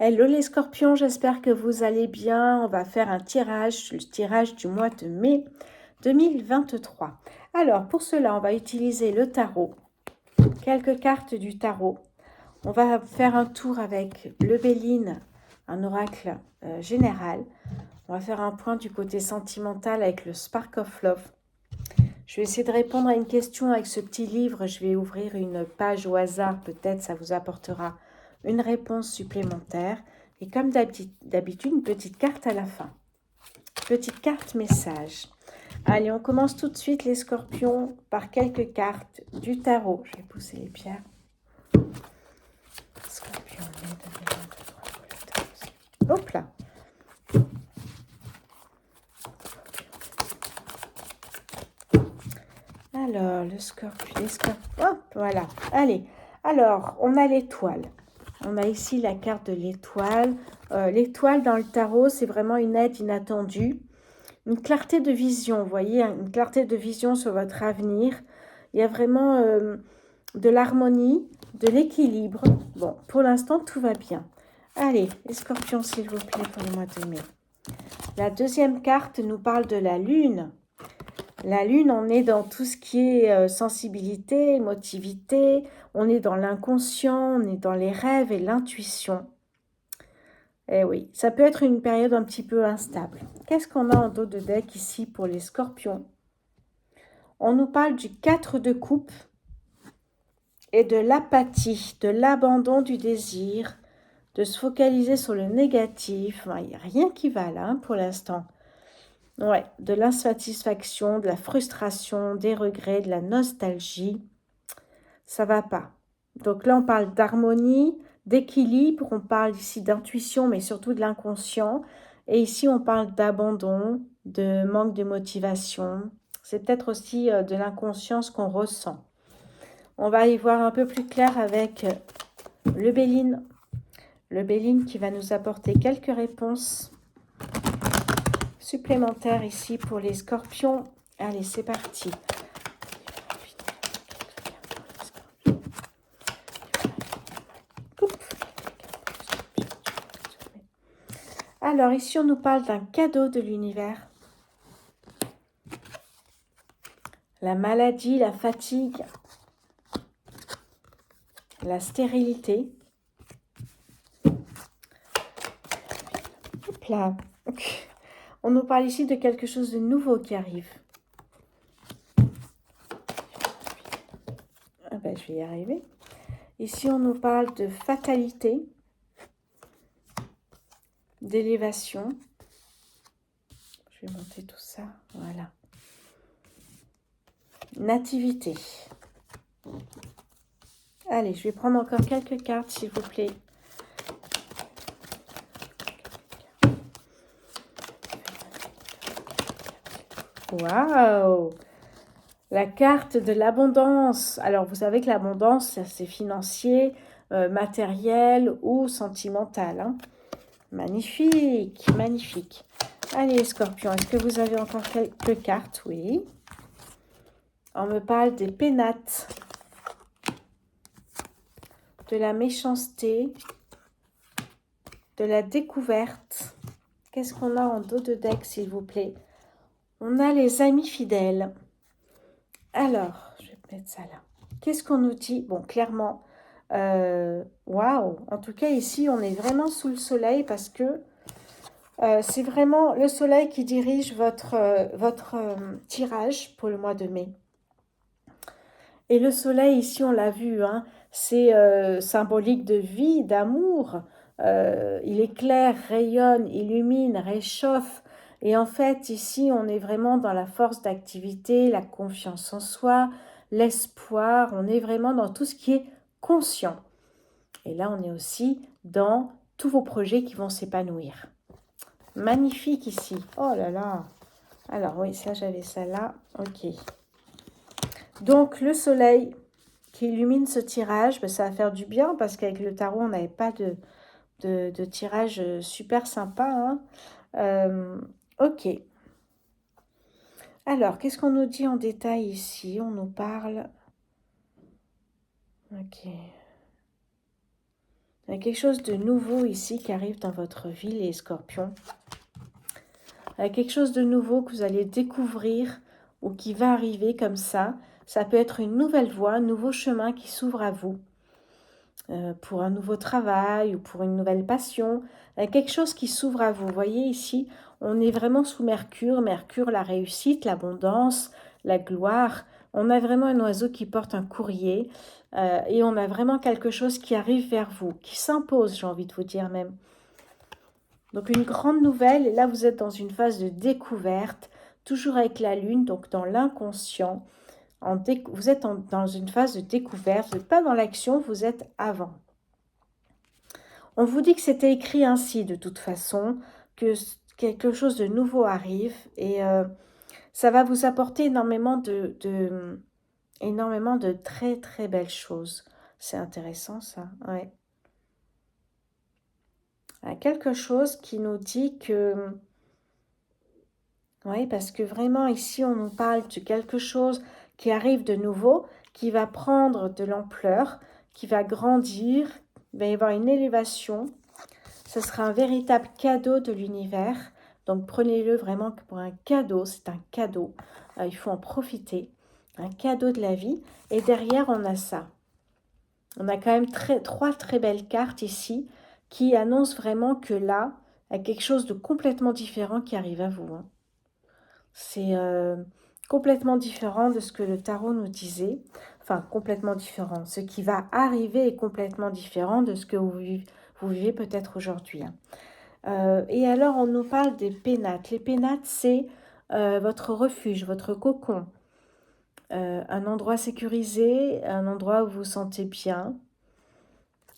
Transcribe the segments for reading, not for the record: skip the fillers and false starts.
Hello les scorpions, j'espère que vous allez bien. On va faire un tirage, le tirage du mois de mai 2023. Alors pour cela, on va utiliser le tarot, quelques cartes du tarot. On va faire un tour avec le Béline, un oracle général. On va faire un point du côté sentimental avec le Spark of Love. Je vais essayer de répondre à une question avec ce petit livre. Je vais ouvrir une page au hasard, peut-être ça vous apportera une réponse supplémentaire. Et comme d'habitude, une petite carte à la fin. Petite carte message. Allez, on commence tout de suite les scorpions par quelques cartes du tarot. Je vais pousser les pierres. Scorpion, hop là. Alors, le scorpion, les scorpions. Hop, voilà. Allez, alors, on a l'étoile. On a ici la carte de l'étoile. L'étoile dans le tarot, c'est vraiment une aide inattendue. Une clarté de vision, vous voyez, une clarté de vision sur votre avenir. Il y a vraiment de l'harmonie, de l'équilibre. Bon, pour l'instant, tout va bien. Allez, les scorpions, s'il vous plaît, pour le mois de mai. La deuxième carte nous parle de la lune. La lune, on est dans tout ce qui est sensibilité, émotivité, on est dans l'inconscient, on est dans les rêves et l'intuition. Eh oui, ça peut être une période un petit peu instable. Qu'est-ce qu'on a en dos de deck ici pour les scorpions? On nous parle du 4 de coupe et de l'apathie, de l'abandon du désir, de se focaliser sur le négatif. Il n'y a rien qui va là pour l'instant. Ouais, de l'insatisfaction, de la frustration, des regrets, de la nostalgie. Ça va pas. Donc là, on parle d'harmonie, d'équilibre, on parle ici d'intuition, mais surtout de l'inconscient. Et ici, on parle d'abandon, de manque de motivation. C'est peut-être aussi de l'inconscience qu'on ressent. On va y voir un peu plus clair avec le Béline. Le Béline qui va nous apporter quelques réponses supplémentaires ici pour les scorpions. Allez, c'est parti. Alors, ici, on nous parle d'un cadeau de l'univers. La maladie, la fatigue, la stérilité. Hop là. On nous parle ici de quelque chose de nouveau qui arrive. Ah ben, je vais y arriver. Ici, on nous parle de fatalité, d'élévation. Je vais monter tout ça. Voilà. Nativité. Allez, je vais prendre encore quelques cartes, s'il vous plaît. Waouh! La carte de l'abondance. Alors, vous savez que l'abondance, c'est financier, matériel ou sentimental. Hein. Magnifique, magnifique. Allez, Scorpion, est-ce que vous avez encore quelques cartes? Oui. On me parle des pénates, de la méchanceté, de la découverte. Qu'est-ce qu'on a en dos de deck, s'il vous plaît? On a les amis fidèles. Alors, je vais mettre ça là. Qu'est-ce qu'on nous dit? Bon, clairement, waouh! En tout cas, ici, on est vraiment sous le soleil parce que c'est vraiment le soleil qui dirige votre tirage pour le mois de mai. Et le soleil, ici, on l'a vu, hein, c'est symbolique de vie, d'amour. Il éclaire, rayonne, illumine, réchauffe. Et en fait, ici, on est vraiment dans la force d'activité, la confiance en soi, l'espoir. On est vraiment dans tout ce qui est conscient. Et là, on est aussi dans tous vos projets qui vont s'épanouir. Magnifique ici. Oh là là. Alors oui, ça, j'avais ça là. Ok. Donc, le soleil qui illumine ce tirage, ben, ça va faire du bien parce qu'avec le tarot, on n'avait pas de tirage super sympa. Hein. Ok. Alors, qu'est-ce qu'on nous dit en détail ici? On nous parle... Ok. Il y a quelque chose de nouveau ici qui arrive dans votre vie, les scorpions. Il y a quelque chose de nouveau que vous allez découvrir ou qui va arriver comme ça. Ça peut être une nouvelle voie, un nouveau chemin qui s'ouvre à vous. Pour un nouveau travail ou pour une nouvelle passion. Il y a quelque chose qui s'ouvre à vous. Vous voyez ici, on est vraiment sous Mercure. Mercure, la réussite, l'abondance, la gloire. On a vraiment un oiseau qui porte un courrier et on a vraiment quelque chose qui arrive vers vous, qui s'impose, j'ai envie de vous dire même. Donc une grande nouvelle, et là vous êtes dans une phase de découverte, toujours avec la lune, donc dans l'inconscient. Vous êtes dans une phase de découverte, vous n'êtes pas dans l'action, vous êtes avant. On vous dit que c'était écrit ainsi de toute façon, que quelque chose de nouveau arrive et ça va vous apporter énormément de très très belles choses. C'est intéressant ça, ouais. Il y a quelque chose qui nous dit que... Oui, parce que vraiment ici on nous parle de quelque chose qui arrive de nouveau, qui va prendre de l'ampleur, qui va grandir, il va y avoir une élévation. Ce sera un véritable cadeau de l'univers. Donc prenez-le vraiment pour un cadeau, c'est un cadeau. Il faut en profiter. Un cadeau de la vie. Et derrière, on a ça. On a quand même trois très belles cartes ici qui annoncent vraiment que là, il y a quelque chose de complètement différent qui arrive à vous. C'est complètement différent de ce que le tarot nous disait. Enfin, complètement différent. Ce qui va arriver est complètement différent de ce que vous vivez peut-être aujourd'hui. Et alors, on nous parle des pénates. Les pénates, c'est votre refuge, votre cocon. Un endroit sécurisé, un endroit où vous vous sentez bien.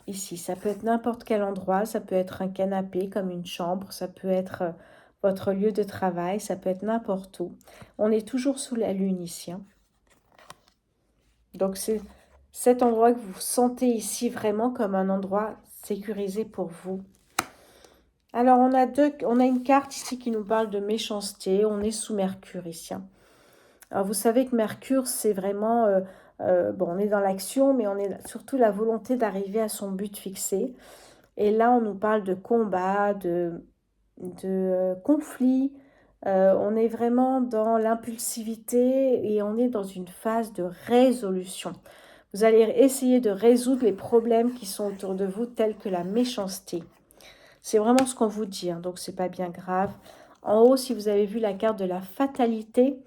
Ici, ça peut être n'importe quel endroit. Ça peut être un canapé comme une chambre. Ça peut être votre lieu de travail. Ça peut être n'importe où. On est toujours sous la lune ici. Donc, c'est cet endroit que vous sentez ici vraiment comme un endroit sécurisé pour vous. Alors, on a une carte ici qui nous parle de méchanceté. On est sous Mercure ici. Alors, vous savez que Mercure, c'est vraiment... bon, on est dans l'action, mais on est surtout la volonté d'arriver à son but fixé. Et là, on nous parle de combat, de conflit. On est vraiment dans l'impulsivité et on est dans une phase de résolution. Vous allez essayer de résoudre les problèmes qui sont autour de vous, tels que la méchanceté. C'est vraiment ce qu'on vous dit, hein, donc c'est pas bien grave. En haut, si vous avez vu la carte de la fatalité,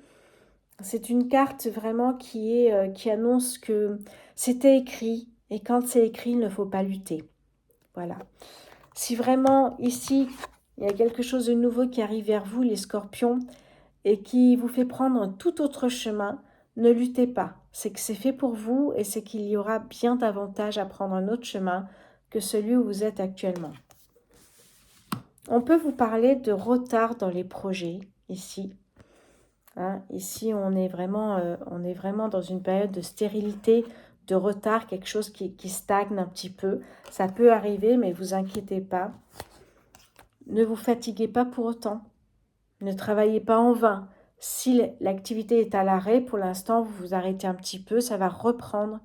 c'est une carte vraiment qui annonce que c'était écrit, et quand c'est écrit, il ne faut pas lutter. Voilà. Si vraiment, ici, il y a quelque chose de nouveau qui arrive vers vous, les scorpions, et qui vous fait prendre un tout autre chemin, ne luttez pas. C'est que c'est fait pour vous, et c'est qu'il y aura bien davantage à prendre un autre chemin que celui où vous êtes actuellement. On peut vous parler de retard dans les projets, ici. Hein, ici, on est vraiment dans une période de stérilité, de retard, quelque chose qui stagne un petit peu. Ça peut arriver, mais ne vous inquiétez pas. Ne vous fatiguez pas pour autant. Ne travaillez pas en vain. Si l'activité est à l'arrêt, pour l'instant, vous vous arrêtez un petit peu, ça va reprendre.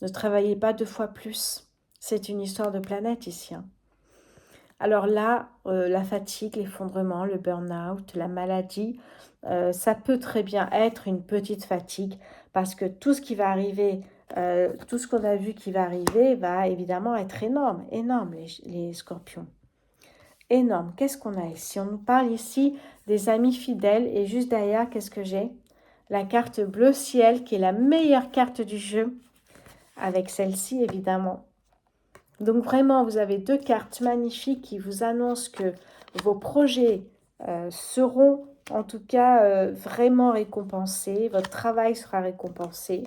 Ne travaillez pas 2 fois plus. C'est une histoire de planète ici. Hein. Alors là, la fatigue, l'effondrement, le burn-out, la maladie, ça peut très bien être une petite fatigue parce que tout ce qui va arriver, tout ce qu'on a vu qui va arriver va évidemment être énorme, énorme les scorpions. Énorme. Qu'est-ce qu'on a ici? On nous parle ici des amis fidèles et juste derrière, qu'est-ce que j'ai? La carte bleu ciel qui est la meilleure carte du jeu avec celle-ci évidemment. Donc vraiment, vous avez 2 cartes magnifiques qui vous annoncent que vos projets seront en tout cas vraiment récompensés. Votre travail sera récompensé.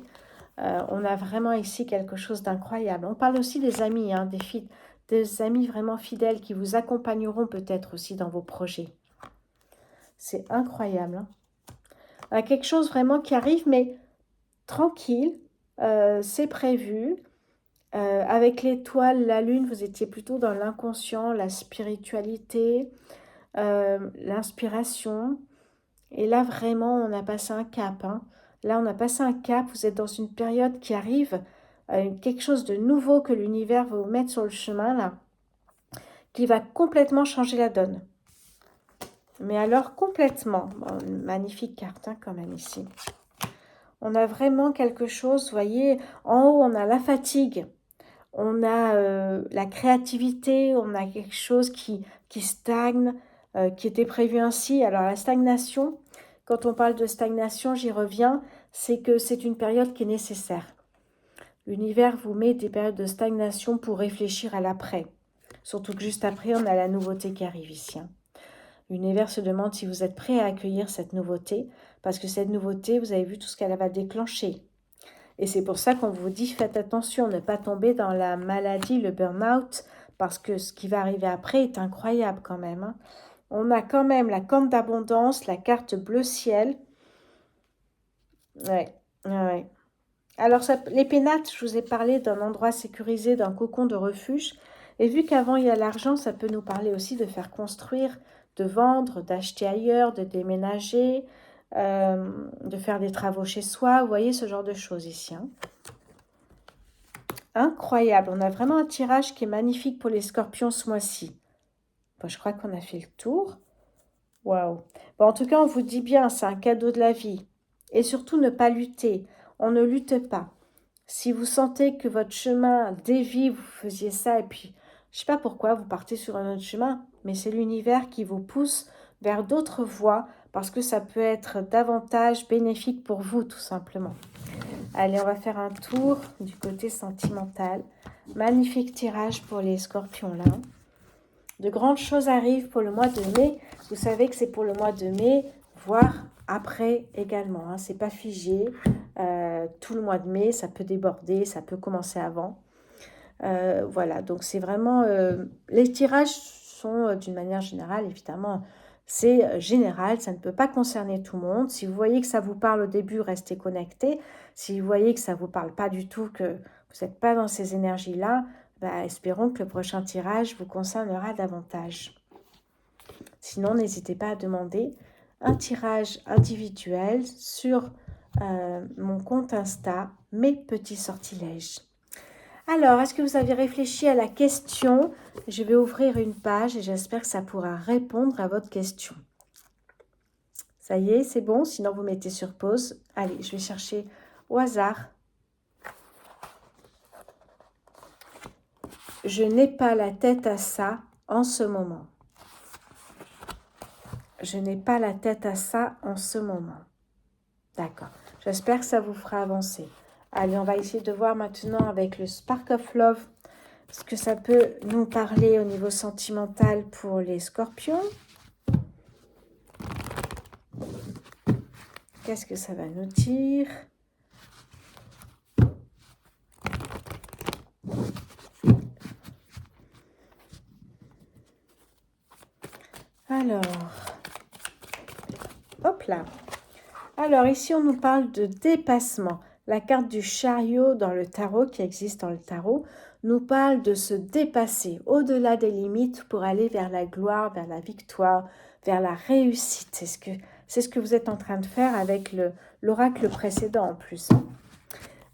On a vraiment ici quelque chose d'incroyable. On parle aussi des amis, hein, des amis vraiment fidèles qui vous accompagneront peut-être aussi dans vos projets. C'est incroyable. Hein. Il y a quelque chose vraiment qui arrive, mais tranquille, c'est prévu. Avec l'étoile, la lune, vous étiez plutôt dans l'inconscient, la spiritualité, l'inspiration. Et là, vraiment, on a passé un cap. Hein. Là, on a passé un cap. Vous êtes dans une période qui arrive quelque chose de nouveau que l'univers va vous mettre sur le chemin, là, qui va complètement changer la donne. Mais alors, complètement. Bon, une magnifique carte, hein, quand même, ici. On a vraiment quelque chose, vous voyez, en haut, on a la fatigue, on a la créativité, on a quelque chose qui stagne, qui était prévu ainsi. Alors, la stagnation, quand on parle de stagnation, j'y reviens, c'est que c'est une période qui est nécessaire. L'univers vous met des périodes de stagnation pour réfléchir à l'après. Surtout que juste après, on a la nouveauté qui arrive ici. Hein. L'univers se demande si vous êtes prêt à accueillir cette nouveauté, parce que cette nouveauté, vous avez vu tout ce qu'elle va déclencher. Et c'est pour ça qu'on vous dit, faites attention, ne pas tomber dans la maladie, le burn-out, parce que ce qui va arriver après est incroyable quand même. Hein. On a quand même la corne d'abondance, la carte bleu ciel. Ouais, ouais. Alors, les pénates, je vous ai parlé d'un endroit sécurisé, d'un cocon de refuge. Et vu qu'avant, il y a l'argent, ça peut nous parler aussi de faire construire, de vendre, d'acheter ailleurs, de déménager, de faire des travaux chez soi. Vous voyez ce genre de choses ici. Hein. Incroyable. On a vraiment un tirage qui est magnifique pour les scorpions ce mois-ci. Bon, je crois qu'on a fait le tour. Waouh. Bon, en tout cas, on vous dit bien, c'est un cadeau de la vie. Et surtout, ne pas lutter. On ne lutte pas. Si vous sentez que votre chemin dévie, vous faisiez ça et puis, je ne sais pas pourquoi, vous partez sur un autre chemin, mais c'est l'univers qui vous pousse vers d'autres voies parce que ça peut être davantage bénéfique pour vous, tout simplement. Allez, on va faire un tour du côté sentimental. Magnifique tirage pour les scorpions, là. De grandes choses arrivent pour le mois de mai. Vous savez que c'est pour le mois de mai, voire après également. Hein. Ce n'est pas figé. Tout le mois de mai, ça peut déborder, ça peut commencer avant. Voilà, donc c'est vraiment... les tirages sont d'une manière générale, évidemment, c'est général, ça ne peut pas concerner tout le monde. Si vous voyez que ça vous parle au début, restez connecté. Si vous voyez que ça ne vous parle pas du tout, que vous n'êtes pas dans ces énergies-là, bah, espérons que le prochain tirage vous concernera davantage. Sinon, n'hésitez pas à demander un tirage individuel sur mon compte Insta, mes petits sortilèges. Alors, est-ce que vous avez réfléchi à la question? Je vais ouvrir une page et j'espère que ça pourra répondre à votre question. Ça y est, c'est bon? Sinon, vous mettez sur pause. Allez, je vais chercher au hasard. Je n'ai pas la tête à ça en ce moment. Je n'ai pas la tête à ça en ce moment. D'accord. J'espère que ça vous fera avancer. Allez, on va essayer de voir maintenant avec le Spark of Love ce que ça peut nous parler au niveau sentimental pour les scorpions. Qu'est-ce que ça va nous dire? Alors, hop là. Alors, ici, on nous parle de dépassement. La carte du chariot dans le tarot, qui existe dans le tarot, nous parle de se dépasser au-delà des limites pour aller vers la gloire, vers la victoire, vers la réussite. C'est ce que vous êtes en train de faire avec l'oracle précédent en plus.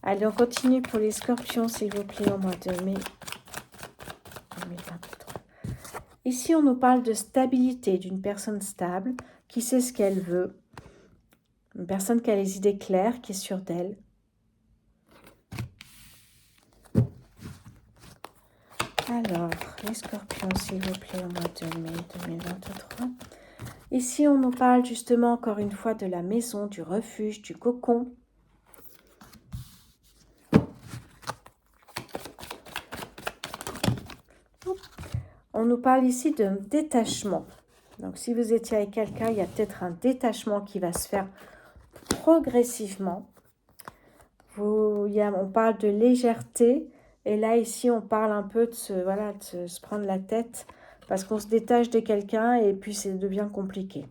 Allez, on continue pour les scorpions, s'il vous plaît, au mois de mai 2023. Ici, on nous parle de stabilité, d'une personne stable, qui sait ce qu'elle veut, une personne qui a les idées claires, qui est sûre d'elle. Alors, les scorpions, s'il vous plaît, au mois de mai 2023. Ici, on nous parle justement encore une fois de la maison, du refuge, du cocon. On nous parle ici d'un détachement. Donc, si vous étiez avec quelqu'un, il y a peut-être un détachement qui va se faire progressivement. On parle de légèreté. Et là, ici, on parle un peu de se prendre la tête parce qu'on se détache de quelqu'un et puis ça devient compliqué.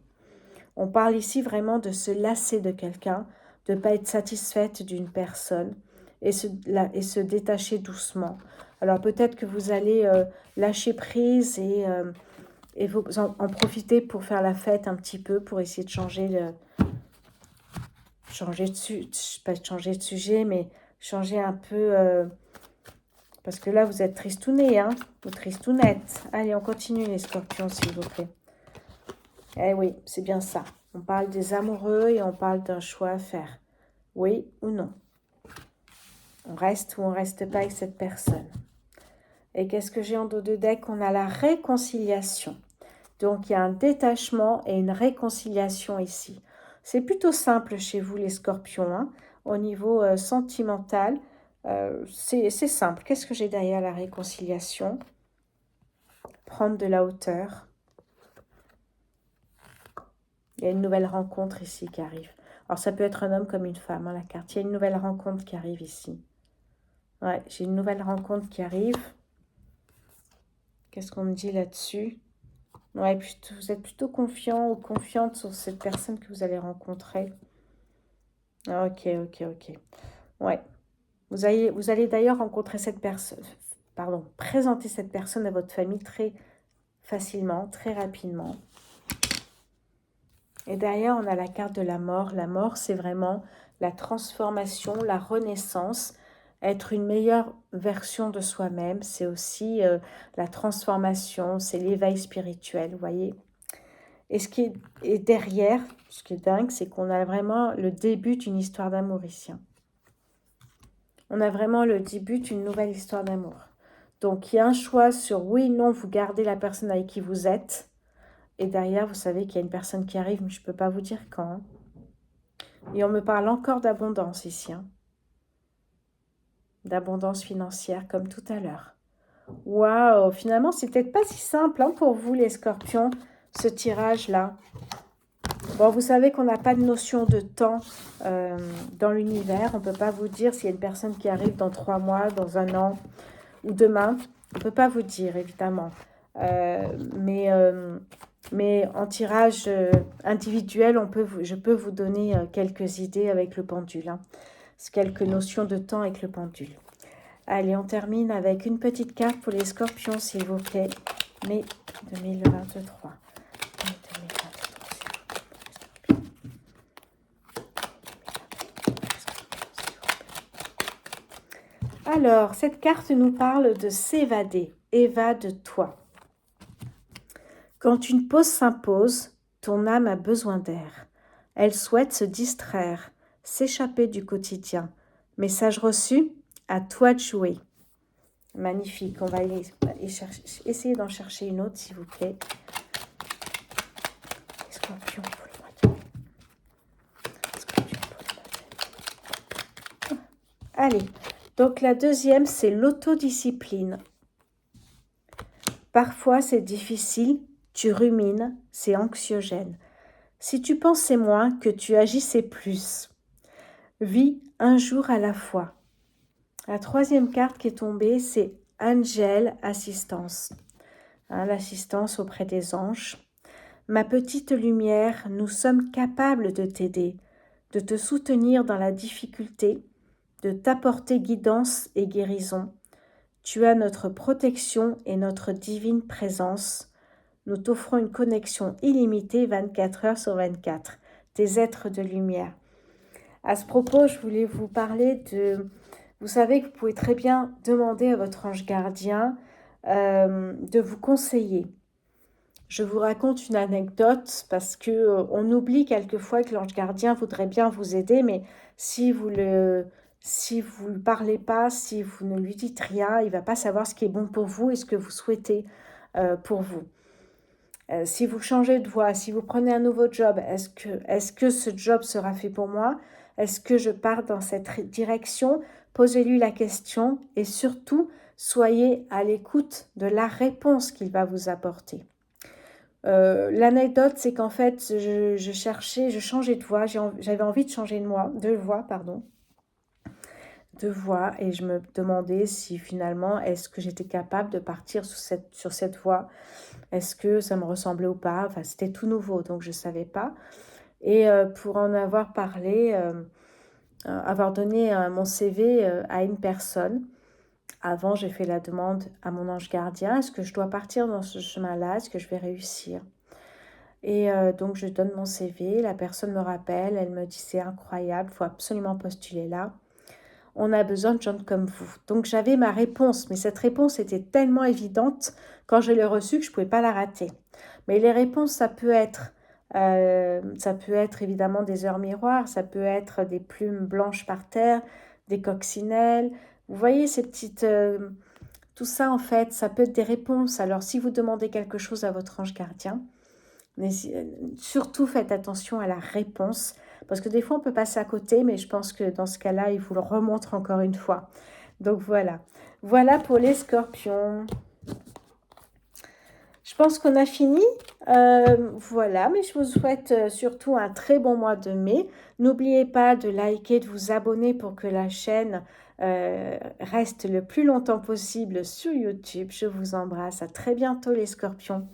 On parle ici vraiment de se lasser de quelqu'un, de ne pas être satisfaite d'une personne et se détacher doucement. Alors peut-être que vous allez lâcher prise et vous en profiter pour faire la fête un petit peu, pour essayer de changer de sujet, mais changer un peu, parce que là, vous êtes tristouné, hein, ou tristounette. Allez, on continue les scorpions, s'il vous plaît. Eh oui, c'est bien ça. On parle des amoureux et on parle d'un choix à faire. Oui ou non? On reste ou on reste pas avec cette personne. Et qu'est-ce que j'ai en dos de deck? On a la réconciliation. Donc, il y a un détachement et une réconciliation ici. C'est plutôt simple chez vous, les scorpions, hein. Au niveau sentimental, c'est simple. Qu'est-ce que j'ai derrière la réconciliation? Prendre de la hauteur. Il y a une nouvelle rencontre ici qui arrive. Alors, ça peut être un homme comme une femme, hein, la carte. Il y a une nouvelle rencontre qui arrive ici. Ouais, j'ai une nouvelle rencontre qui arrive. Qu'est-ce qu'on me dit là-dessus? Ouais, vous êtes plutôt confiant ou confiante sur cette personne que vous allez rencontrer. Ok, ok, ok. Ouais. Vous allez d'ailleurs rencontrer cette personne, pardon, présenter cette personne à votre famille très facilement, très rapidement. Et derrière, on a la carte de la mort. La mort, c'est vraiment la transformation, la renaissance, être une meilleure version de soi-même. C'est aussi la transformation, c'est l'éveil spirituel, vous voyez. Et ce qui est derrière, ce qui est dingue, c'est qu'on a vraiment le début d'une histoire d'amour ici. On a vraiment le début d'une nouvelle histoire d'amour. Donc, il y a un choix sur oui, non, vous gardez la personne avec qui vous êtes. Et derrière, vous savez qu'il y a une personne qui arrive, mais je ne peux pas vous dire quand. Hein. Et on me parle encore d'abondance ici. Hein. D'abondance financière, comme tout à l'heure. Waouh, finalement, c'est peut-être pas si simple hein, pour vous, les scorpions, ce tirage-là. Bon, vous savez qu'on n'a pas de notion de temps dans l'univers. On ne peut pas vous dire s'il y a une personne qui arrive dans 3 mois, dans 1 an ou demain. On ne peut pas vous dire, évidemment. Mais en tirage individuel, je peux vous donner quelques idées avec le pendule. Hein. Quelques notions de temps avec le pendule. Allez, on termine avec une petite carte pour les scorpions, s'il vous plaît. Mai 2023. Alors, cette carte nous parle de s'évader. Évade-toi. Quand une pause s'impose, ton âme a besoin d'air. Elle souhaite se distraire, s'échapper du quotidien. Message reçu, à toi de jouer. Magnifique, on va essayer d'en chercher une autre, s'il vous plaît. Scorpion pour le mois de... Scorpion pour le mois de... Allez, donc la deuxième, c'est l'autodiscipline. Parfois, c'est difficile, tu rumines, c'est anxiogène. Si tu pensais moins, que tu agissais plus. Vis un jour à la fois. La troisième carte qui est tombée, c'est Angel Assistance. Hein, l'assistance auprès des anges. Ma petite lumière, nous sommes capables de t'aider, de te soutenir dans la difficulté, de t'apporter guidance et guérison. Tu as notre protection et notre divine présence. Nous t'offrons une connexion illimitée 24 heures sur 24, des êtres de lumière. À ce propos, je voulais vous parler de... Vous savez que vous pouvez très bien demander à votre ange gardien de vous conseiller. Je vous raconte une anecdote parce que on oublie quelquefois que l'ange gardien voudrait bien vous aider, mais si vous le parlez pas, si vous ne lui dites rien, il va pas savoir ce qui est bon pour vous et ce que vous souhaitez pour vous. Si vous changez de voie, si vous prenez un nouveau job, est-ce que ce job sera fait pour moi? Est-ce que je pars dans cette direction? Posez-lui la question et surtout, soyez à l'écoute de la réponse qu'il va vous apporter. L'anecdote, c'est qu'en fait, je changeais de voie, j'avais envie de changer de voie, et je me demandais si finalement, est-ce que j'étais capable de partir sur cette voie, est-ce que ça me ressemblait ou pas, enfin c'était tout nouveau, donc je ne savais pas, et pour en avoir parlé, avoir donné mon CV à une personne. Avant, j'ai fait la demande à mon ange gardien, est-ce que je dois partir dans ce chemin-là, est-ce que je vais réussir? Et donc, je donne mon CV, la personne me rappelle, elle me dit c'est incroyable, il faut absolument postuler là. on a besoin de gens comme vous. Donc j'avais ma réponse, mais cette réponse était tellement évidente quand je l'ai reçue que je ne pouvais pas la rater. Mais les réponses, ça peut être évidemment des heures miroirs, ça peut être des plumes blanches par terre, des coccinelles. Vous voyez ces petites... tout ça, en fait, ça peut être des réponses. Alors, si vous demandez quelque chose à votre ange gardien, mais surtout faites attention à la réponse, parce que des fois on peut passer à côté, mais je pense que dans ce cas-là, il vous le remontre encore une fois. Donc voilà, voilà pour les scorpions. Je pense qu'on a fini. Voilà, mais je vous souhaite surtout un très bon mois de mai. N'oubliez pas de liker, de vous abonner pour que la chaîne reste le plus longtemps possible sur YouTube. Je vous embrasse. À très bientôt les scorpions.